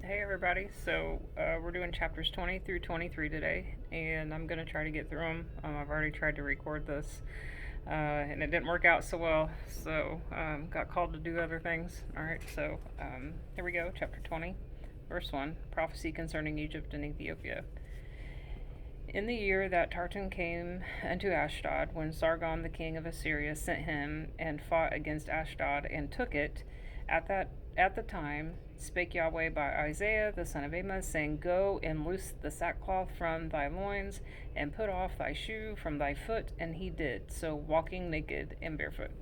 Hey everybody, so we're doing chapters 20 through 23 today, and I'm going to try to get through them. I've already tried to record this, and it didn't work out so well, so got called to do other things. Alright, so here we go, chapter 20, verse 1, Prophecy Concerning Egypt and Ethiopia. In the year that Tartan came unto Ashdod, when Sargon the king of Assyria sent him and fought against Ashdod and took it, at the time spake Yahweh by Isaiah the son of Amos, saying, Go and loose the sackcloth from thy loins, and put off thy shoe from thy foot. And he did, so walking naked and barefoot.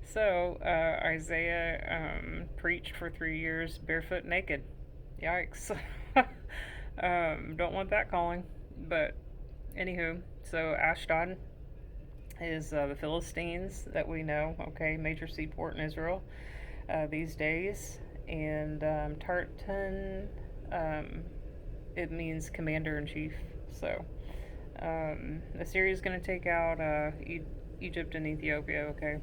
So Isaiah preached for 3 years barefoot naked. Yikes. Don't want that calling. But anywho, so Ashdod is the Philistines that we know, okay, major seaport in Israel these days. And Tartan, it means commander in chief. So Assyria is going to take out Egypt and Ethiopia, okay?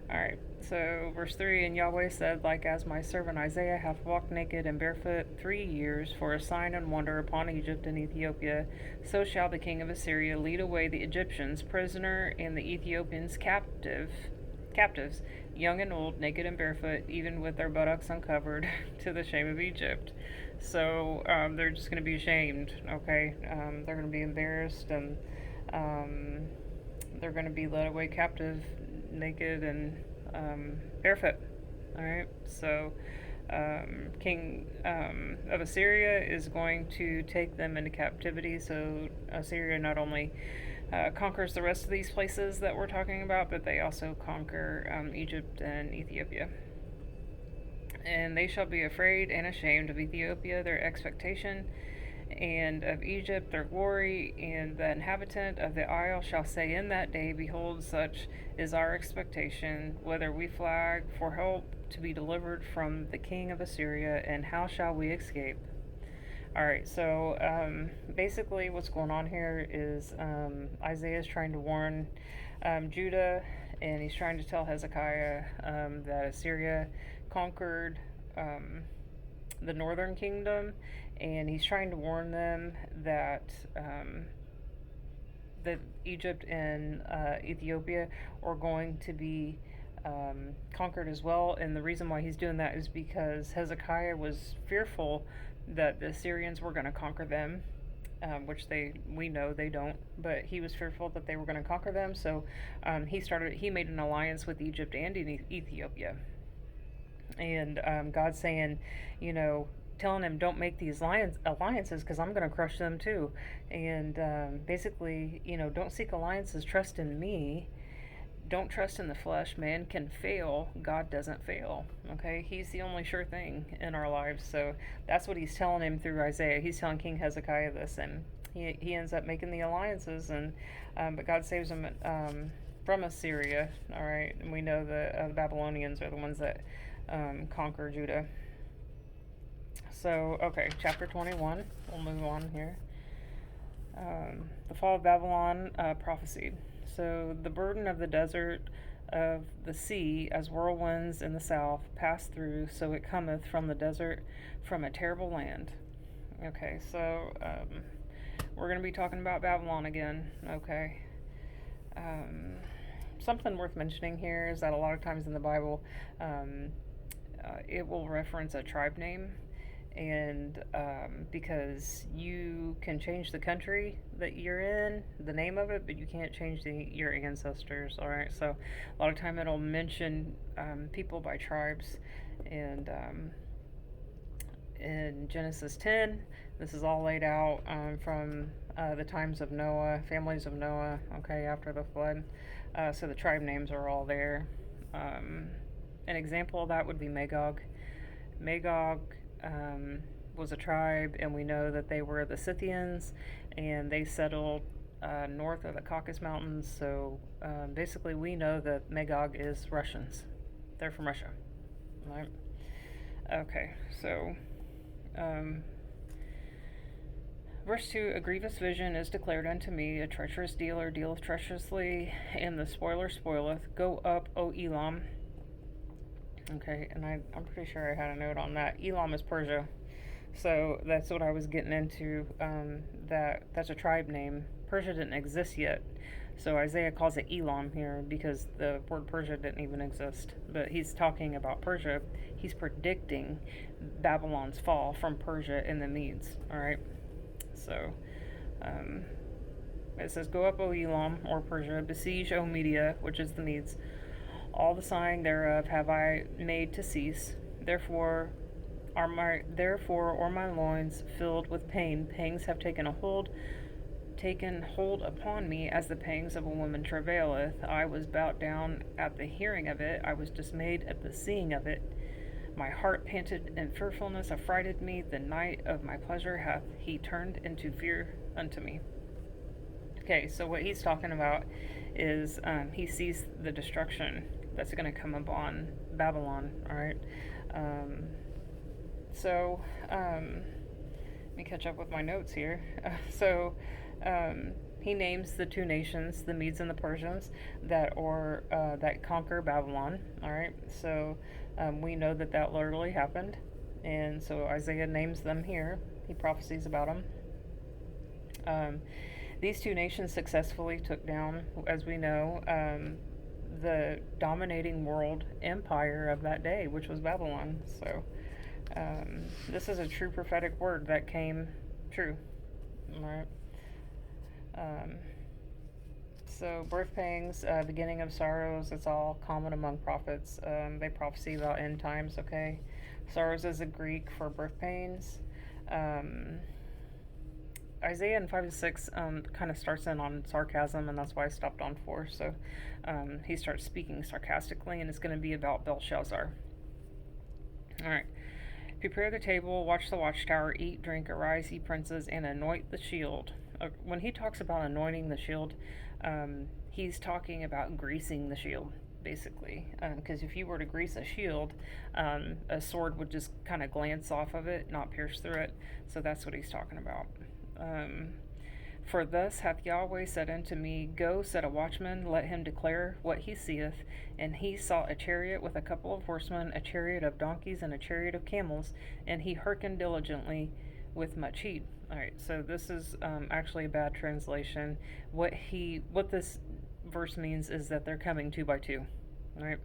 Alright, so verse 3, And Yahweh said, Like as my servant Isaiah hath walked naked and barefoot 3 years for a sign and wonder upon Egypt and Ethiopia, so shall the king of Assyria lead away the Egyptians prisoner and the Ethiopians captives, young and old, naked and barefoot, even with their buttocks uncovered, to the shame of Egypt. So they're just going to be ashamed, okay? They're going to be embarrassed, and they're going to be led away captive, naked and barefoot. All right, so king of Assyria is going to take them into captivity. So Assyria not only conquers the rest of these places that we're talking about, but they also conquer Egypt and Ethiopia. And they shall be afraid and ashamed of Ethiopia, their expectation, and of Egypt their glory, and the inhabitant of the isle shall say in that day, Behold, such is our expectation, whether we flag for help to be delivered from the king of Assyria, and how shall we escape? Alright, so basically what's going on here is Isaiah is trying to warn Judah, and he's trying to tell Hezekiah that Assyria conquered the northern kingdom, and he's trying to warn them that that Egypt and Ethiopia are going to be conquered as well. And the reason why he's doing that is because Hezekiah was fearful that the Assyrians were going to conquer them, which we know they don't. But he was fearful that they were going to conquer them, so he made an alliance with Egypt and Ethiopia. And God's saying, telling him, don't make these alliances because I'm going to crush them too. And basically, don't seek alliances, trust in me. Don't trust in the flesh. Man can fail, God doesn't fail. Okay, he's the only sure thing in our lives. So that's what he's telling him through Isaiah. He's telling King Hezekiah this, and he ends up making the alliances, and but God saves him from Assyria. All right, and we know the Babylonians are the ones that conquer Judah. So, okay, chapter 21. We'll move on here. The fall of Babylon prophesied. So, the burden of the desert of the sea, as whirlwinds in the south pass through, so it cometh from the desert, from a terrible land. Okay, so we're going to be talking about Babylon again. Okay. Something worth mentioning here is that a lot of times in the Bible, it will reference a tribe name, and because you can change the country that you're in, the name of it, but you can't change your ancestors. All right, so a lot of time it'll mention people by tribes, and in Genesis 10, this is all laid out from the times of Noah, families of Noah. Okay, after the flood, so the tribe names are all there. An example of that would be Magog. Magog was a tribe, and we know that they were the Scythians, and they settled north of the Caucasus Mountains. So basically, we know that Magog is Russians. They're from Russia. Right? Okay, so verse 2, A grievous vision is declared unto me, a treacherous dealer dealeth treacherously, and the spoiler spoileth. Go up, O Elam. Okay, and I'm pretty sure I had a note on that. Elam is Persia. So that's what I was getting into. That's a tribe name. Persia didn't exist yet, so Isaiah calls it Elam here because the word Persia didn't even exist. But he's talking about Persia. He's predicting Babylon's fall from Persia and the Medes. All right. So um, it says, "Go up, O Elam, or Persia, besiege, O Media, which is the Medes. All the sighing thereof have I made to cease. Therefore are my loins filled with pain. Pangs have taken hold upon me, as the pangs of a woman travaileth. I was bowed down at the hearing of it. I was dismayed at the seeing of it. My heart panted in fearfulness, affrighted me. The night of my pleasure hath he turned into fear unto me." Okay, so what he's talking about is he sees the destruction that's going to come upon Babylon. All right. Um, let me catch up with my notes here. He names the two nations, the Medes and the Persians, that conquer Babylon. All right. So we know that literally happened, and so Isaiah names them here. He prophesies about them. These two nations successfully took down, as we know, the dominating world empire of that day, which was Babylon. So this is a true prophetic word that came true. All right. So birth pangs, beginning of sorrows, it's all common among prophets. They prophesy about end times, okay? Sorrows is a Greek for birth pains. Isaiah in 5 to 6 kind of starts in on sarcasm, and that's why I stopped on 4. So he starts speaking sarcastically, and it's going to be about Belshazzar. All right. "Prepare the table, watch the watchtower, eat, drink, arise, ye princes, and anoint the shield." When he talks about anointing the shield, he's talking about greasing the shield, basically. Because if you were to grease a shield, a sword would just kind of glance off of it, not pierce through it. So that's what he's talking about. "For thus hath Yahweh said unto me, Go, set a watchman, let him declare what he seeth. And he saw a chariot with a couple of horsemen, a chariot of donkeys, and a chariot of camels, and he hearkened diligently with much heed." All right, so this is actually a bad translation. What this verse means is that they're coming two by two. All right.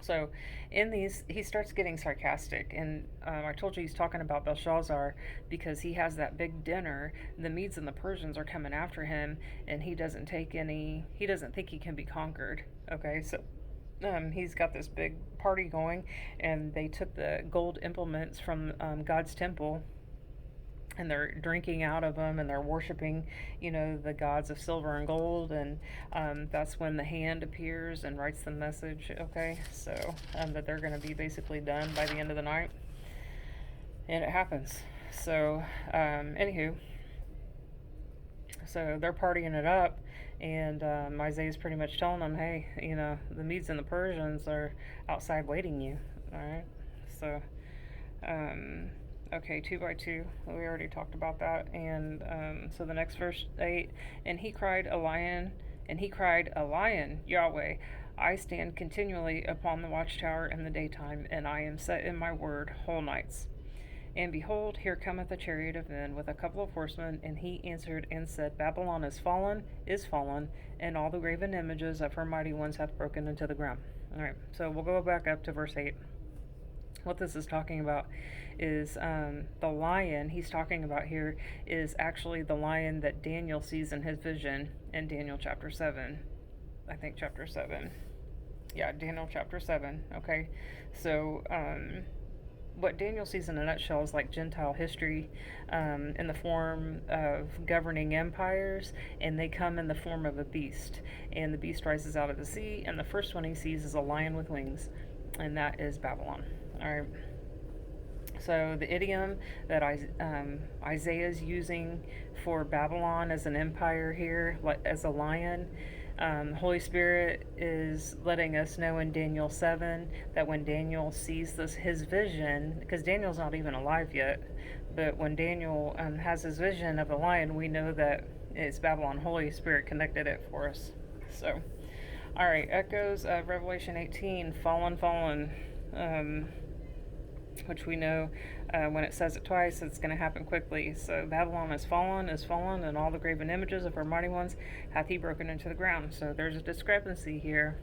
So in these, he starts getting sarcastic, and I told you he's talking about Belshazzar because he has that big dinner. The Medes and the Persians are coming after him, and he doesn't think he can be conquered. Okay, so he's got this big party going, and they took the gold implements from God's temple, and they're drinking out of them, and they're worshiping, the gods of silver and gold, and that's when the hand appears and writes the message. Okay, so that they're going to be basically done by the end of the night, and it happens. So anywho, so they're partying it up, and Isaiah's pretty much telling them, hey, the Medes and the Persians are outside waiting you. All right, so okay, 2 by 2. We already talked about that. And so the next verse 8, and he cried a lion, Yahweh, I stand continually upon the watchtower in the daytime, and I am set in my word whole nights. And behold, here cometh a chariot of men with a couple of horsemen, and he answered and said, Babylon is fallen, and all the graven images of her mighty ones hath broken into the ground. All right, so we'll go back up to verse 8. What this is talking about is the lion he's talking about here is actually the lion that Daniel sees in his vision in Daniel chapter 7. I think chapter 7. Yeah, Daniel chapter 7. Okay, so what Daniel sees in a nutshell is like Gentile history in the form of governing empires, and they come in the form of a beast. And the beast rises out of the sea, and the first one he sees is a lion with wings, and that is Babylon. All right. So the idiom that Isaiah is using for Babylon as an empire here, as a lion, Holy Spirit is letting us know in Daniel 7 that when Daniel sees his vision, because Daniel's not even alive yet, but when Daniel has his vision of the lion, we know that it's Babylon. Holy Spirit connected it for us. So All right, echoes of Revelation 18, fallen, fallen, which we know when it says it twice, it's going to happen quickly. So Babylon is fallen, and all the graven images of her mighty ones hath he broken into the ground. So there's a discrepancy here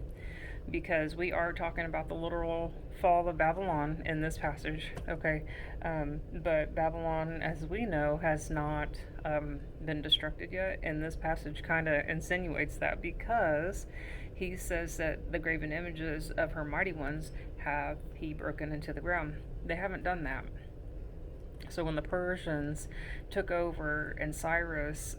because we are talking about the literal fall of Babylon in this passage, okay? But Babylon, as we know, has not been destructed yet, and this passage kind of insinuates that because he says that the graven images of her mighty ones have he broken into the ground. They haven't done that. So when the Persians took over and Cyrus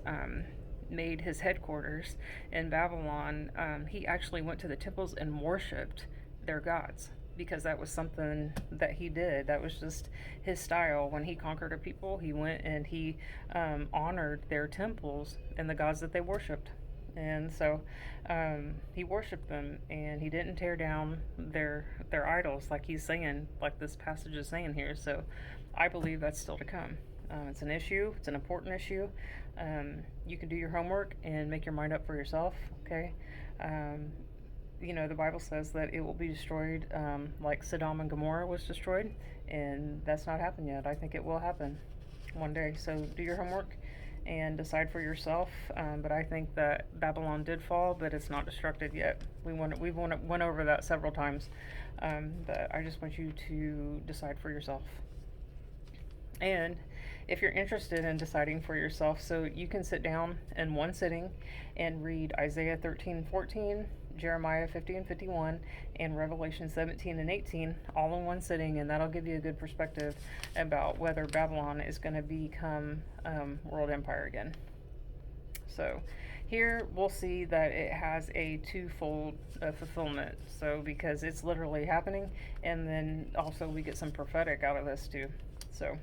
made his headquarters in Babylon, he actually went to the temples and worshipped their gods because that was something that he did. That was just his style. When he conquered a people, he went and he honored their temples and the gods that they worshipped. And so he worshipped them, and he didn't tear down their idols like he's saying, like this passage is saying here. So I believe that's still to come. It's an issue. It's an important issue. You can do your homework and make your mind up for yourself. Okay. The Bible says that it will be destroyed like Sodom and Gomorrah was destroyed, and that's not happened yet. I think it will happen one day. So do your homework and decide for yourself. But I think that Babylon did fall, but it's not destructed yet. We've went over that several times. But I just want you to decide for yourself. And if you're interested in deciding for yourself, so you can sit down in one sitting and read Isaiah 13:14, Jeremiah 50 and 51, and Revelation 17 and 18 all in one sitting, and that'll give you a good perspective about whether Babylon is going to become world empire again. So here we'll see that it has a twofold fulfillment. So because it's literally happening, and then also we get some prophetic out of this too. So,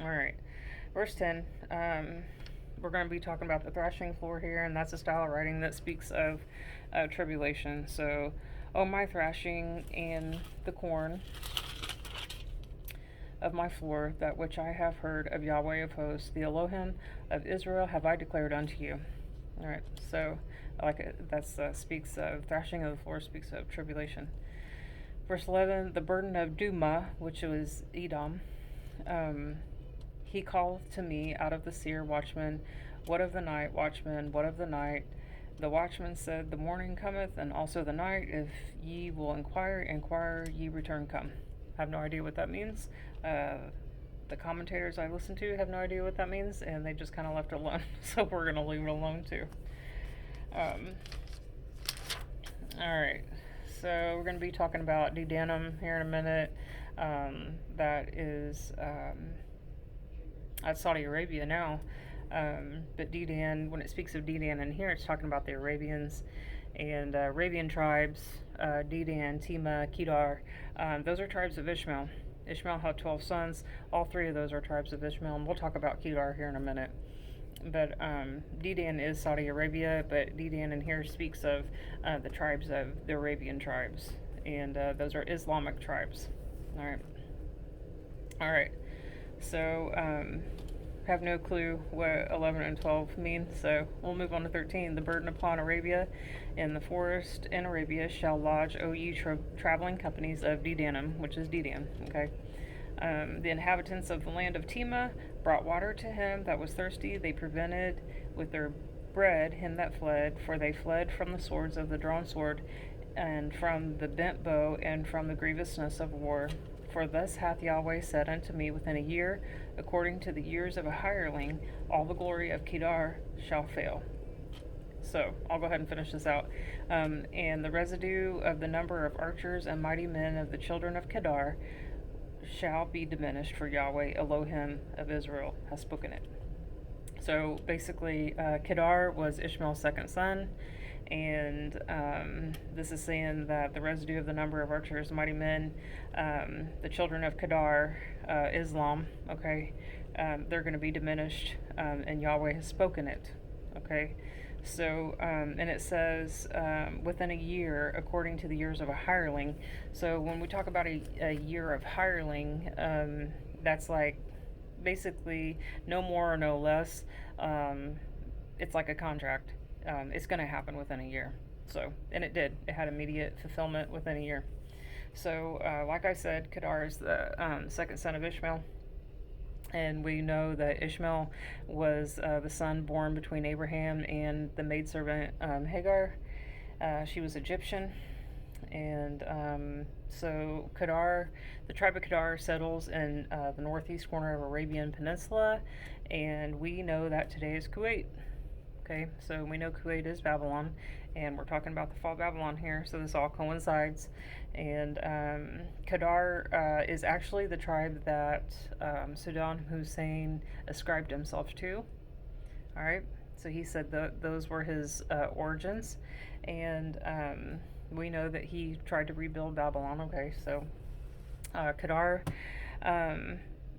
all right, verse 10. We're going to be talking about the thrashing floor here, and that's a style of writing that speaks of tribulation. So, oh, my thrashing and the corn of my floor, that which I have heard of Yahweh of hosts, the Elohim of Israel, have I declared unto you. All right, so that's speaks of thrashing of the floor, speaks of tribulation. Verse 11, the burden of Duma, which was Edom. He called to me out of the seer, watchman, what of the night, watchman, what of the night? The watchman said, the morning cometh, and also the night. If ye will inquire, ye return come. I have no idea what that means. The commentators I listen to have no idea what that means, and they just kind of left it alone. So we're going to leave it alone too. Alright, so we're going to be talking about Dedanim here in a minute. That is... at Saudi Arabia now, but Dedan, when it speaks of Dedan in here, it's talking about the Arabians and Arabian tribes, Dedan, Tema, Kedar. Those are tribes of Ishmael. Ishmael had 12 sons. All three of those are tribes of Ishmael, and we'll talk about Kedar here in a minute. But Dedan is Saudi Arabia, but Dedan in here speaks of the tribes of the Arabian tribes, and those are Islamic tribes. All right. So, have no clue what 11 and 12 mean, so we'll move on to 13. The burden upon Arabia, in the forest in Arabia shall lodge, O ye traveling companies of Dedanim, which is Dedan, okay? The inhabitants of the land of Tema brought water to him that was thirsty. They prevented with their bread him that fled, for they fled from the swords of the drawn sword, and from the bent bow, and from the grievousness of war. For thus hath Yahweh said unto me, within a year, according to the years of a hireling, all the glory of Kedar shall fail. So, I'll go ahead and finish this out. And the residue of the number of archers and mighty men of the children of Kedar shall be diminished, for Yahweh Elohim of Israel has spoken it. So, basically, Kedar was Ishmael's second son. And this is saying that the residue of the number of archers, mighty men, the children of Kedar, Islam, okay, they're going to be diminished, and Yahweh has spoken it, okay. So, and it says within a year, according to the years of a hireling. So when we talk about a year of hireling, that's like basically no more or no less. It's like a contract. It's going to happen within a year. So, and it did. It had immediate fulfillment within a year. So, like I said, Kedar is the second son of Ishmael. And we know that Ishmael was the son born between Abraham and the maidservant Hagar. She was Egyptian. And so Kedar, the tribe of Kedar settles in the northeast corner of Arabian Peninsula. And we know that today is Kuwait. Okay, so we know Kuwait is Babylon, and we're talking about the fall of Babylon here, so this all coincides. And Kedar is actually the tribe that Saddam Hussein ascribed himself to. All right, so he said those were his origins, and we know that he tried to rebuild Babylon. Okay, so Kedar.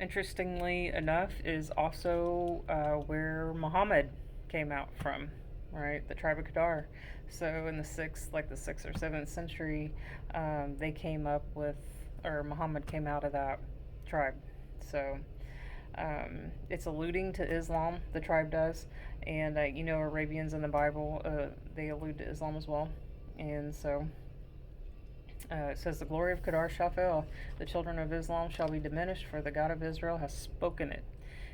Interestingly enough, is also where Muhammad came out from, right? The tribe of Kedar. So in the sixth or seventh century, they came up with, or Muhammad came out of that tribe. So it's alluding to Islam, the tribe does, and Arabians in the Bible, they allude to Islam as well, and so. It says, the glory of Kedar shall fail. The children of Islam shall be diminished, for the God of Israel has spoken it.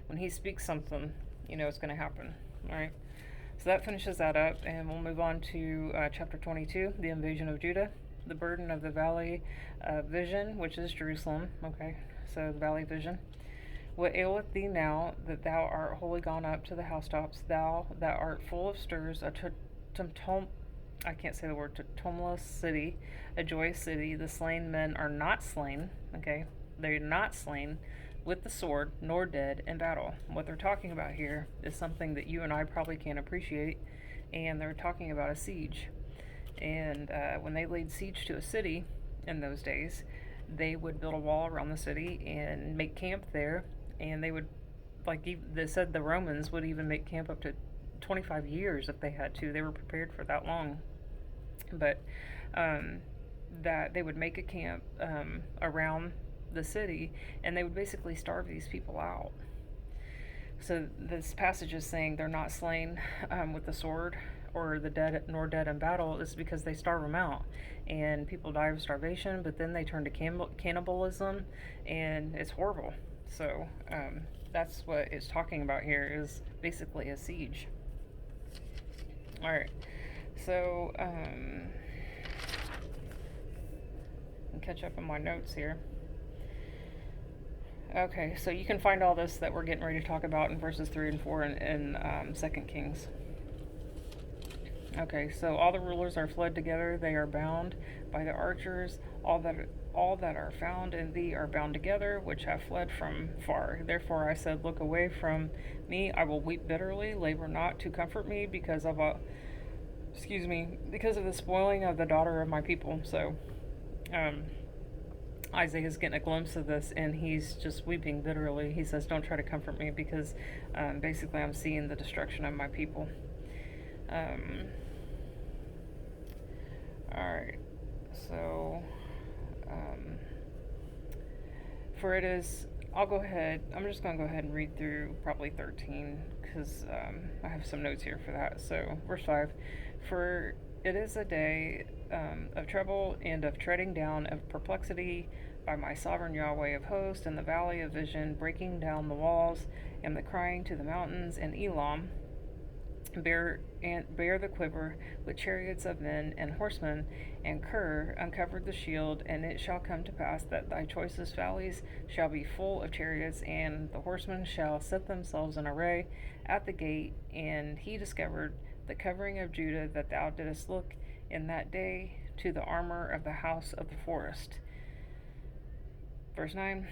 When he speaks something, it's going to happen. All right. So that finishes that up, and we'll move on to chapter 22, the invasion of Judah, the burden of the valley vision, which is Jerusalem. Okay. So the valley vision. What aileth thee now that thou art wholly gone up to the housetops, thou that art full of stirs, I can't say the word, tumultuous city, a joyous city, the slain men are not slain, okay? They're not slain with the sword, nor dead in battle. What they're talking about here is something that you and I probably can't appreciate, and they're talking about a siege. And when they laid siege to a city in those days, they would build a wall around the city and make camp there, and they would, they said the Romans would even make camp up to 25 years if they had to. They were prepared for that long. But that they would make a camp around the city, and they would basically starve these people out. So this passage is saying they're not slain with the sword or the dead, nor dead in battle. Is because they starve them out, and people die of starvation. But then they turn to cannibalism, and it's horrible. So that's what it's talking about here, is basically a siege. All right. So, catch up on my notes here. Okay, so you can find all this that we're getting ready to talk about in verses 3 and 4 in 2 Kings. Okay, so all the rulers are fled together, they are bound by the archers, all that are found in thee are bound together, which have fled from far. Therefore I said, look away from me, I will weep bitterly, labor not to comfort me, because of the spoiling of the daughter of my people. So Isaiah's getting a glimpse of this, and he's just weeping bitterly. He says, don't try to comfort me, because basically I'm seeing the destruction of my people. Alright, so for it is, I'm just going to go ahead and read through probably 13, because I have some notes here for that. So verse 5, for it is a day of trouble and of treading down of perplexity by my sovereign Yahweh of hosts, in the valley of vision, breaking down the walls, and the crying to the mountains, and Elam, bear the quiver with chariots of men and horsemen, and Ker uncovered the shield. And it shall come to pass that thy choicest valleys shall be full of chariots, and the horsemen shall set themselves in array at the gate. And he discovered the covering of Judah, that thou didst look in that day to the armor of the house of the forest. Verse 9,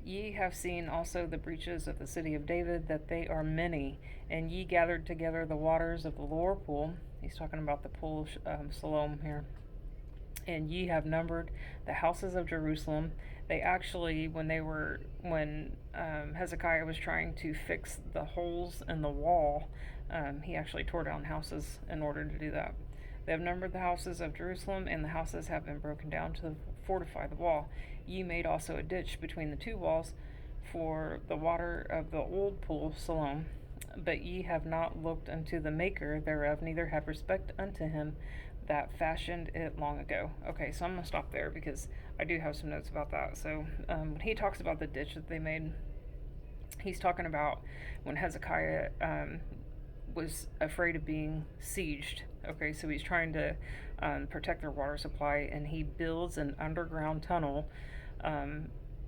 ye have seen also the breaches of the city of David, that they are many, and ye gathered together the waters of the lower pool. He's talking about the pool of Siloam here. And ye have numbered the houses of Jerusalem. They actually, when Hezekiah was trying to fix the holes in the wall, he actually tore down houses in order to do that. They have numbered the houses of Jerusalem, and the houses have been broken down to fortify the wall. Ye made also a ditch between the two walls for the water of the old pool Siloam. But ye have not looked unto the maker thereof, neither have respect unto him, that fashioned it long ago. Okay, so I'm going to stop there because I do have some notes about that. So when he talks about the ditch that they made, he's talking about when Hezekiah was afraid of being sieged. Okay, so he's trying to protect their water supply, and he builds an underground tunnel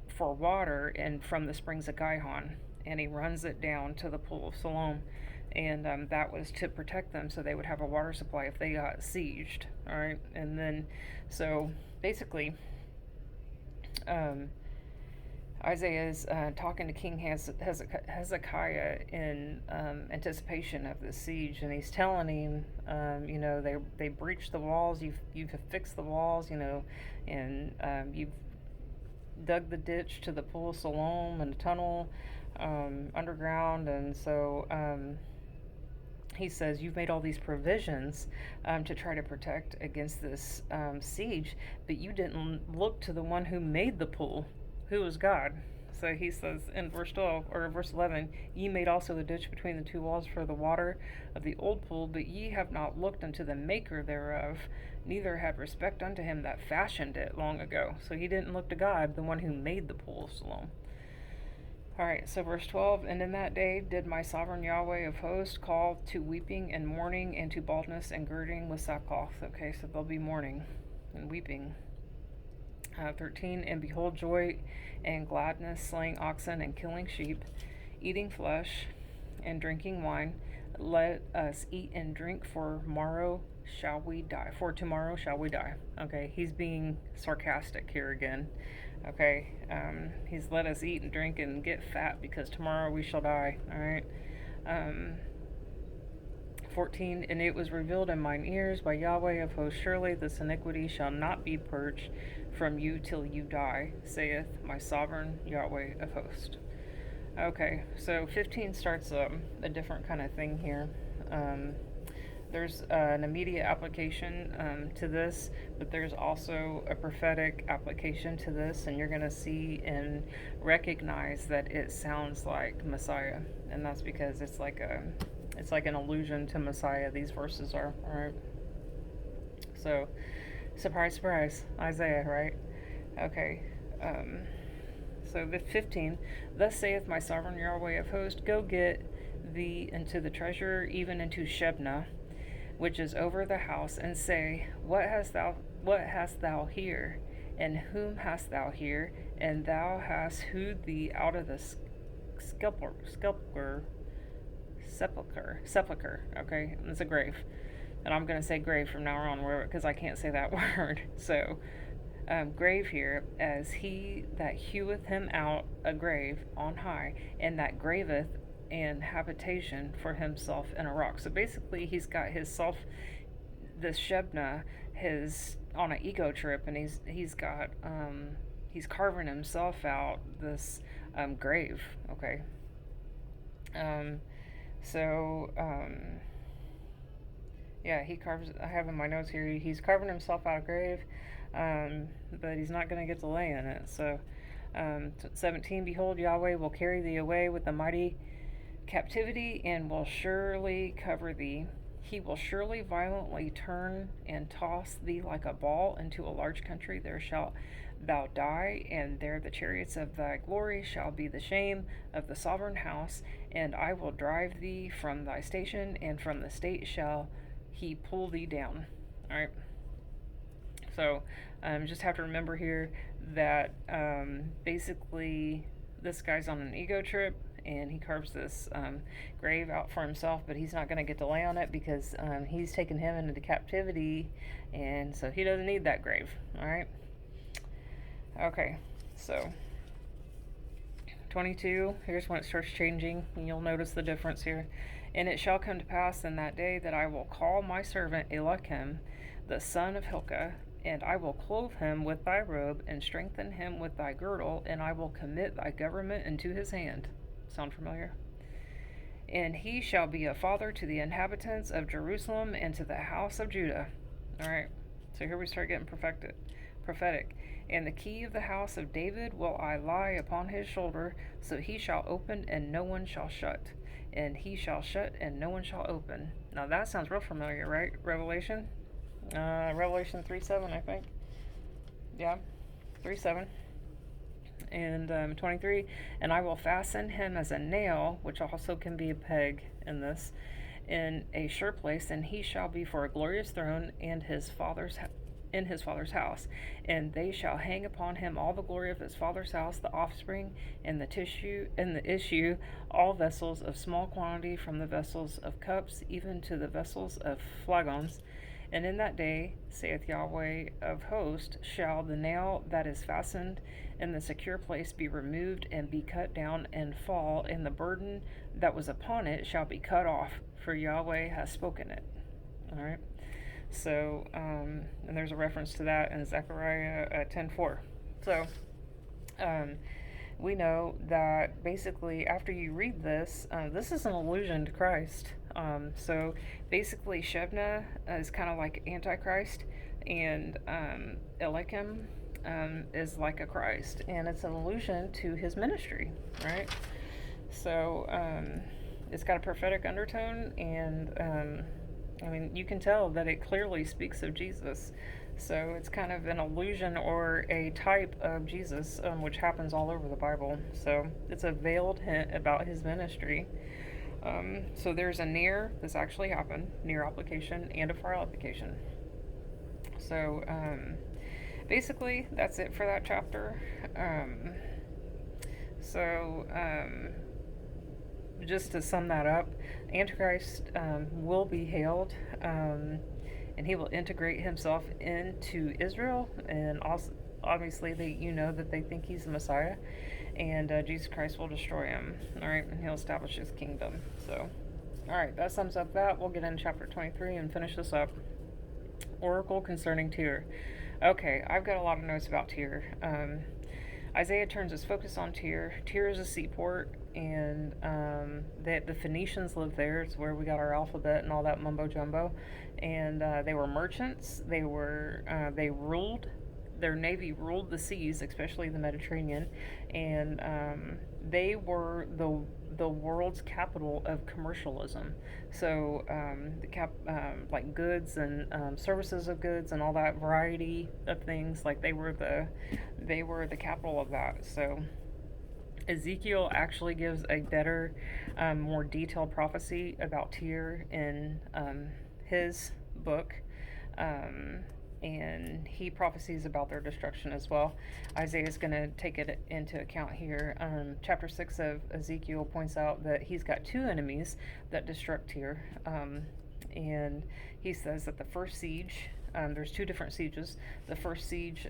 for water and from the springs of Gihon, and he runs it down to the pool of Siloam, and that was to protect them so they would have a water supply if they got sieged. All right, and then so basically Isaiah is talking to King Hezekiah in anticipation of the siege, and he's telling him, they breached the walls. You've fixed the walls, and you've dug the ditch to the pool of Siloam and a tunnel underground, and so he says you've made all these provisions to try to protect against this siege, but you didn't look to the one who made the pool, who is God. So he says in verse 12 or verse 11, ye made also the ditch between the two walls for the water of the old pool, but ye have not looked unto the maker thereof, neither had respect unto him that fashioned it long ago. So he didn't look to God, the one who made the pool of Siloam. Alright, so verse 12, and in that day did my sovereign Yahweh of hosts call to weeping and mourning and to baldness and girding with sackcloth. Okay, so there'll be mourning and weeping. 13, and behold, joy and gladness, slaying oxen and killing sheep, eating flesh and drinking wine. Let us eat and drink, for tomorrow shall we die. For tomorrow shall we die. Okay, he's being sarcastic here again. Okay, he's let us eat and drink and get fat because tomorrow we shall die. All right. 14, and it was revealed in mine ears by Yahweh of hosts, surely this iniquity shall not be purged from you till you die, saith my sovereign Yahweh of hosts. Okay, so 15 starts a different kind of thing here. There's an immediate application to this, but there's also a prophetic application to this, and you're going to see and recognize that it sounds like Messiah, and that's because it's like an allusion to Messiah. These verses are, all right? So, surprise, surprise, Isaiah, right? Okay. So the 15, thus saith my sovereign Yahweh of hosts, go get thee into the treasure, even into Shebna, which is over the house, and say, what hast thou here? And whom hast thou here? And thou hast hewed thee out of the sepulchre. Okay, it's a grave, and I'm gonna say grave from now on, because I can't say that word. So, grave here, as he that heweth him out a grave on high, and that graveth an habitation for himself in a rock. So basically, he's got himself, this Shebna, his on an ego trip, and he's carving himself out this grave. Okay. Yeah, he carves. I have in my notes here. He's carving himself out a grave, but he's not going to get to lay in it. So, 17. Behold, Yahweh will carry thee away with the mighty captivity, and will surely cover thee. He will surely violently turn and toss thee like a ball into a large country. There shalt thou die, and there the chariots of thy glory shall be the shame of the sovereign house. And I will drive thee from thy station, and from the state shall he pull thee down. All right. So, just have to remember here that basically this guy's on an ego trip, and he carves this grave out for himself, but he's not going to get to lay on it because he's taken him into captivity, and so he doesn't need that grave. All right. Okay, so 22, here's when it starts changing, and you'll notice the difference here. And it shall come to pass in that day that I will call my servant Eliakim, the son of Hilkiah, and I will clothe him with thy robe, and strengthen him with thy girdle, and I will commit thy government into his hand. Sound familiar? And he shall be a father to the inhabitants of Jerusalem and to the house of Judah. All right, so here we start getting prophetic. And the key of the house of David will I lie upon his shoulder, so he shall open and no one shall shut, and he shall shut and no one shall open. Now that sounds real familiar, right? Revelation? Revelation 3:7, I think. Yeah, 3:7. And 23, and I will fasten him as a nail, which also can be a peg in this, in a sure place, and he shall be for a glorious throne and his father's in his father's house, and they shall hang upon him all the glory of his father's house, the offspring and the tissue and the issue, all vessels of small quantity, from the vessels of cups even to the vessels of flagons. And in that day, saith Yahweh of hosts, shall the nail that is fastened in the secure place be removed and be cut down and fall, and the burden that was upon it shall be cut off, for Yahweh has spoken it. All right. So, and there's a reference to that in Zechariah 10:4. So, we know that basically after you read this, this is an allusion to Christ. So basically, Shebna is kind of like Antichrist, and Elikim is like a Christ, and it's an allusion to his ministry, right? So it's got a prophetic undertone, and I mean, you can tell that it clearly speaks of Jesus. So it's kind of an allusion or a type of Jesus, which happens all over the Bible. So it's a veiled hint about his ministry. So there's a near, this actually happened, near application and a far application. So basically, that's it for that chapter. So just to sum that up, Antichrist will be hailed, and he will integrate himself into Israel, and also obviously that they think he's the Messiah, and Jesus Christ will destroy him. All right, and he'll establish his kingdom. So, all right, that sums up that. We'll get into chapter 23 and finish this up. Oracle concerning Tyre. Okay, I've got a lot of notes about Tyre. Isaiah turns his focus on Tyre. Tyre is a seaport, and the Phoenicians lived there. It's where we got our alphabet and all that mumbo jumbo. And they were merchants. They ruled. Their navy ruled the seas, especially the Mediterranean, and they were the world's capital of commercial,ism. So like goods and services of goods and all that variety of things, like they were the capital of that. So Ezekiel actually gives a better, more detailed prophecy about Tyre in his book. And he prophesies about their destruction as well. Isaiah is going to take it into account here. Chapter 6 of Ezekiel points out that he's got two enemies that destruct Tyre. And he says that the first siege, there's two different sieges. The first siege,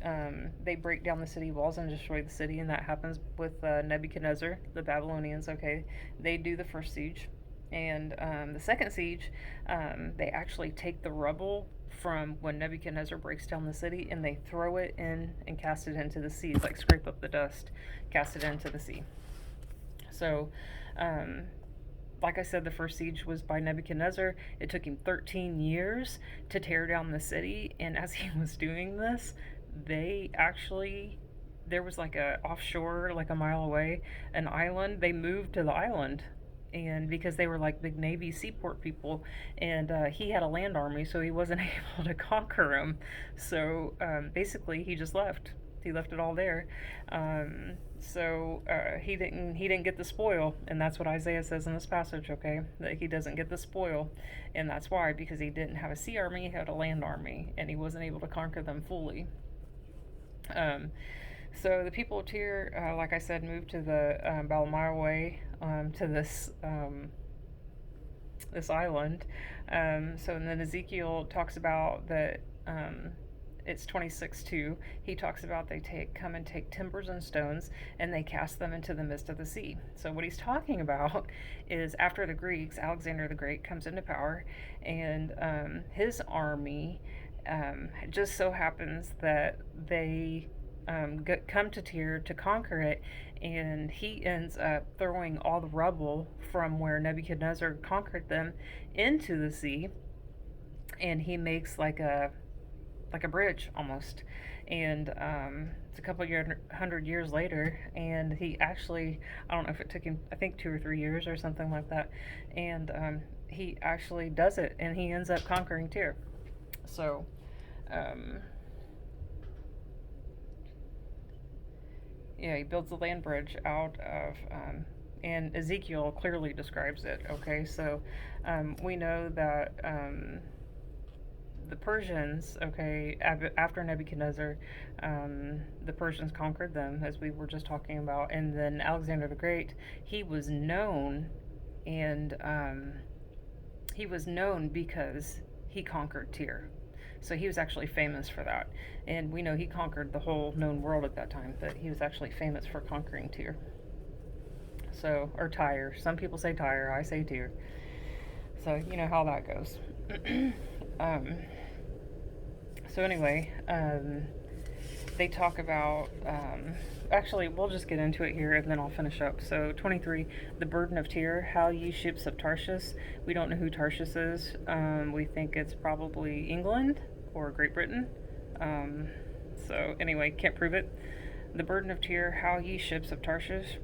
they break down the city walls and destroy the city, and that happens with Nebuchadnezzar, the Babylonians, okay? They do the first siege. And the second siege, they actually take the rubble from when Nebuchadnezzar breaks down the city, and they throw it in and cast it into the sea. It's like scrape up the dust, cast it into the sea. So, like I said, the first siege was by Nebuchadnezzar. It took him 13 years to tear down the city, and as he was doing this, there was like a offshore, like a mile away, an island. They moved to the island, and because they were like big Navy seaport people, and he had a land army, so he wasn't able to conquer them. So basically, he just left. He left it all there. So he didn't get the spoil, and that's what Isaiah says in this passage. Okay, that he doesn't get the spoil, and that's why, because he didn't have a sea army, he had a land army, and he wasn't able to conquer them fully. So the people of Tyre, like I said, moved to the Balmar Way, to this island. So and then Ezekiel talks about that. It's 26:2. He talks about they come and take timbers and stones, and they cast them into the midst of the sea. So what he's talking about is after the Greeks, Alexander the Great comes into power, and his army just so happens that they come to Tyre to conquer it, and he ends up throwing all the rubble from where Nebuchadnezzar conquered them into the sea, and he makes like a bridge almost, and it's a couple hundred years later, and he actually, I don't know if it took him, I think 2 or 3 years or something like that, and he actually does it, and he ends up conquering Tyre. So um, yeah, he builds a land bridge out of, and Ezekiel clearly describes it. Okay, so we know that the Persians, okay, after Nebuchadnezzar, the Persians conquered them, as we were just talking about, and then Alexander the Great, he was known, and he was known because he conquered Tyre. So he was actually famous for that. And we know he conquered the whole known world at that time, but he was actually famous for conquering Tyre. So, or Tyre. Some people say Tyre, I say Tyre. So, you know how that goes. um, so, anyway, they talk about. Actually, we'll just get into it here and then I'll finish up. So, 23, the burden of Tyre, how ye ships of Tarshish. We don't know who Tarshish is. We think it's probably England or Great Britain. So, anyway, can't prove it. The burden of Tyre, how ye ships of Tarshish.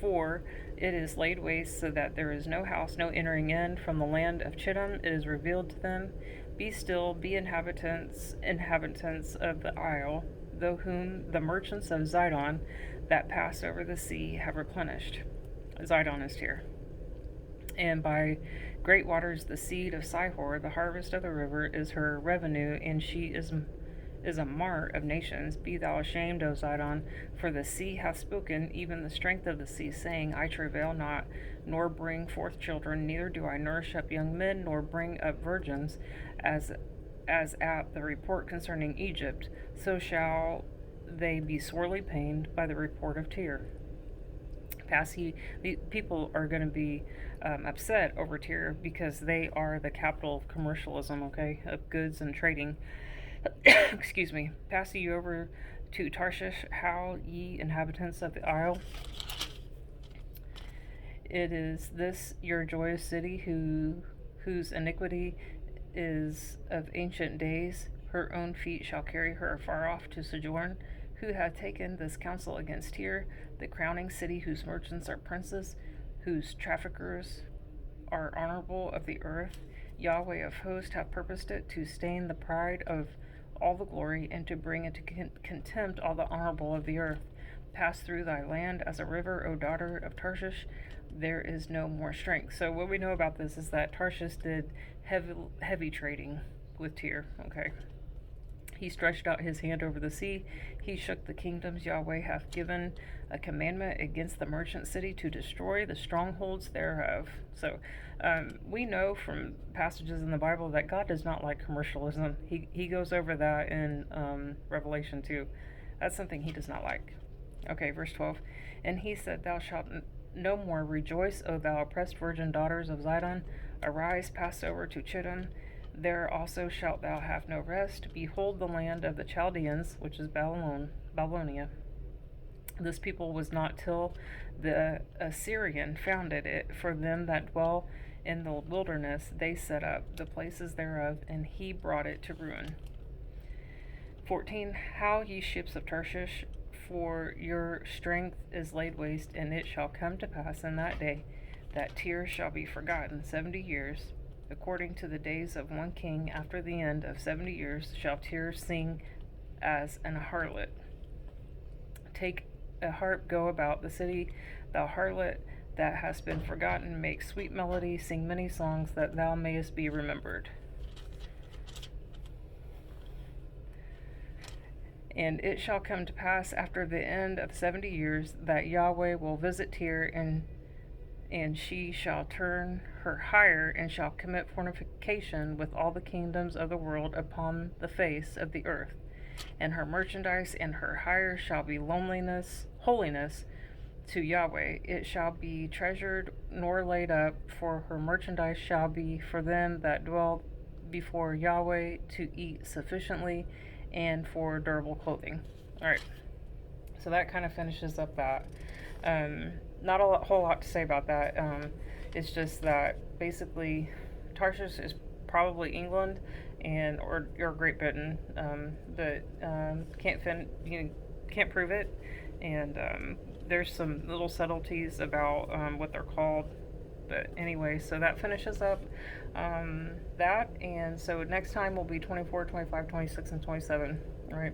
For it is laid waste, so that there is no house, no entering in from the land of Chittim. It is revealed to them. Be still, be inhabitants of the isle, though whom the merchants of Zidon that pass over the sea have replenished. Zidon is here. And by great waters the seed of Sihor, the harvest of the river, is her revenue, and she is a mart of nations. Be thou ashamed, O Zidon, for the sea hath spoken, even the strength of the sea, saying, I travail not, nor bring forth children, neither do I nourish up young men, nor bring up virgins, as at the report concerning Egypt, so shall they be sorely pained by the report of Tyre. The people are going to be upset over Tyre because they are the capital of commercialism, okay, of goods and trading. Excuse me. Pass ye over to Tarshish, how ye inhabitants of the isle. It is this your joyous city, whose iniquity is of ancient days. Her own feet shall carry her afar off to sojourn. Who hath taken this counsel against Tyre, the crowning city, whose merchants are princes, whose traffickers are honorable of the earth? Yahweh of hosts hath purposed it, to stain the pride of all the glory, and to bring into contempt all the honorable of the earth. Pass through thy land as a river, O daughter of Tarshish. There is no more strength. So what we know about this is that Tarshish did heavy trading with Tyre. Okay. He stretched out his hand over the sea. He shook the kingdoms. Yahweh hath given a commandment against the merchant city to destroy the strongholds thereof. So we know from passages in the Bible that God does not like commercialism. He goes over that in Revelation 2. That's something he does not like. Okay, verse 12. And he said, Thou shalt no more rejoice, O thou oppressed virgin daughters of Zidon. Arise, pass over to Chittim. There also shalt thou have no rest. Behold the land of the Chaldeans, which is Babylonia. This people was not till the Assyrian founded it. For them that dwell in the wilderness, they set up the places thereof, and he brought it to ruin. 14. How ye ships of Tarshish, for your strength is laid waste, and it shall come to pass in that day that Tyre shall be forgotten 70 years. According to the days of one king, after the end of 70 years, shall Tyre sing as an harlot. Take a harp, go about the city, thou harlot that hast been forgotten, make sweet melody, sing many songs, that thou mayest be remembered. And it shall come to pass after the end of 70 years that Yahweh will visit Tyre, and she shall turn her hire, and shall commit fornication with all the kingdoms of the world upon the face of the earth. And her merchandise and her hire shall be holiness to Yahweh. It shall be treasured nor laid up, for her merchandise shall be for them that dwell before Yahweh, to eat sufficiently, and for durable clothing. Alright, so that kind of finishes up that. Not a whole lot to say about that. It's just that basically Tarshish is probably England or Great Britain, but can't prove it. And there's some little subtleties about what they're called But anyway, so that finishes up that, and so next time will be 24, 25, 26, and 27, right?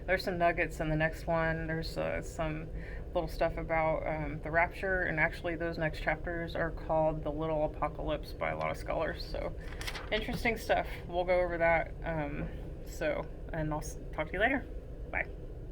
There's some nuggets in the next one. There's some little stuff about the rapture, and actually those next chapters are called the Little Apocalypse by a lot of scholars. So interesting stuff. We'll go over that. And I'll talk to you later. Bye.